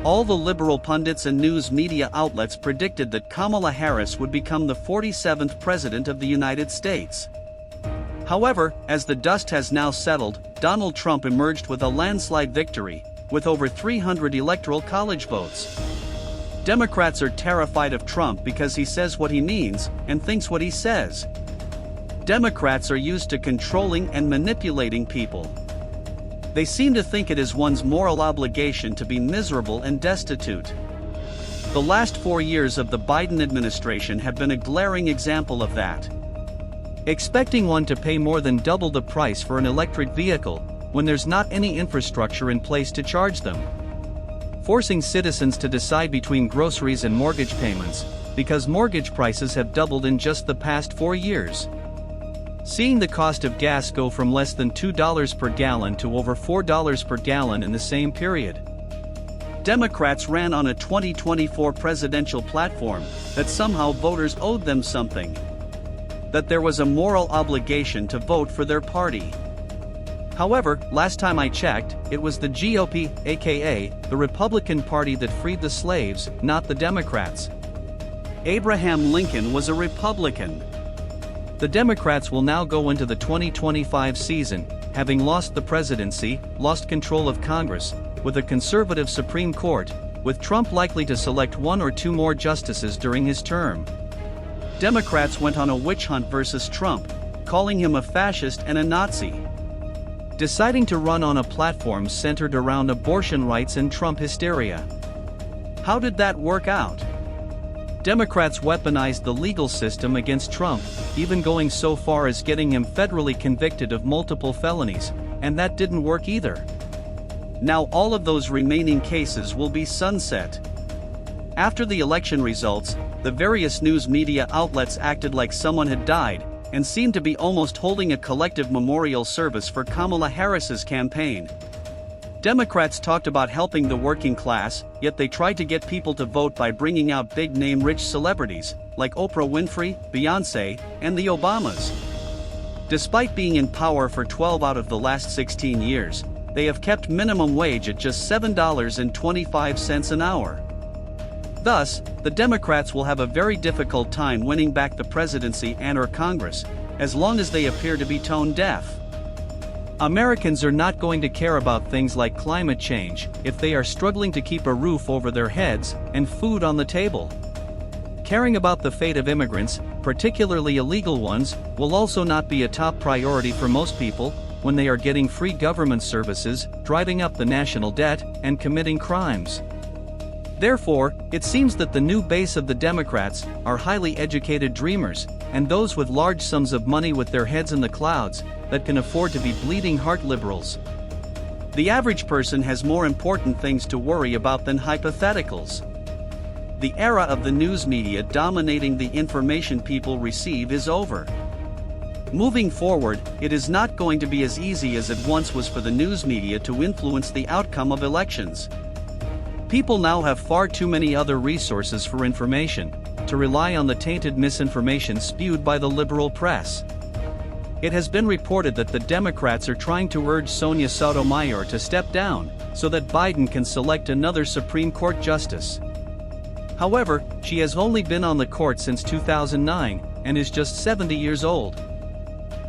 All the liberal pundits and news media outlets predicted that Kamala Harris would become the 47th President of the United States. However, as the dust has now settled, Donald Trump emerged with a landslide victory, with over 300 electoral college votes. Democrats are terrified of Trump because he says what he means and thinks what he says. Democrats are used to controlling and manipulating people. They seem to think it is one's moral obligation to be miserable and destitute. The last 4 years of the Biden administration have been a glaring example of that. Expecting one to pay more than double the price for an electric vehicle, when there's not any infrastructure in place to charge them. Forcing citizens to decide between groceries and mortgage payments, because mortgage prices have doubled in just the past 4 years. Seeing the cost of gas go from less than $2 per gallon to over $4 per gallon in the same period. Democrats ran on a 2024 presidential platform that somehow voters owed them something. That there was a moral obligation to vote for their party. However, last time I checked, it was the GOP, aka the Republican Party, that freed the slaves, not the Democrats. Abraham Lincoln was a Republican. The Democrats will now go into the 2025 season, having lost the presidency, lost control of Congress, with a conservative Supreme Court, with Trump likely to select 1 or 2 more justices during his term. Democrats went on a witch hunt versus Trump, calling him a fascist and a Nazi. Deciding to run on a platform centered around abortion rights and Trump hysteria. How did that work out? Democrats weaponized the legal system against Trump, even going so far as getting him federally convicted of multiple felonies, and that didn't work either. Now all of those remaining cases will be sunset. After the election results, the various news media outlets acted like someone had died, and seemed to be almost holding a collective memorial service for Kamala Harris's campaign. Democrats talked about helping the working class, yet they tried to get people to vote by bringing out big-name rich celebrities, like Oprah Winfrey, Beyoncé, and the Obamas. Despite being in power for 12 out of the last 16 years, they have kept minimum wage at just $7.25 an hour. Thus, the Democrats will have a very difficult time winning back the presidency and/or Congress, as long as they appear to be tone deaf. Americans are not going to care about things like climate change if they are struggling to keep a roof over their heads and food on the table. Caring about the fate of immigrants, particularly illegal ones, will also not be a top priority for most people when they are getting free government services, driving up the national debt, and committing crimes. Therefore, it seems that the new base of the Democrats are highly educated dreamers, and those with large sums of money with their heads in the clouds, that can afford to be bleeding heart liberals. The average person has more important things to worry about than hypotheticals. The era of the news media dominating the information people receive is over. Moving forward, it is not going to be as easy as it once was for the news media to influence the outcome of elections. People now have far too many other resources for information, to rely on the tainted misinformation spewed by the liberal press. It has been reported that the Democrats are trying to urge Sonia Sotomayor to step down, so that Biden can select another Supreme Court justice. However, she has only been on the court since 2009, and is just 70 years old.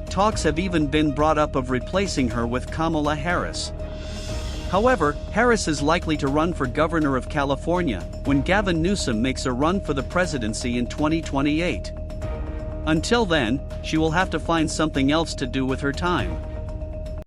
Talks have even been brought up of replacing her with Kamala Harris. However, Harris is likely to run for governor of California when Gavin Newsom makes a run for the presidency in 2028. Until then, she will have to find something else to do with her time.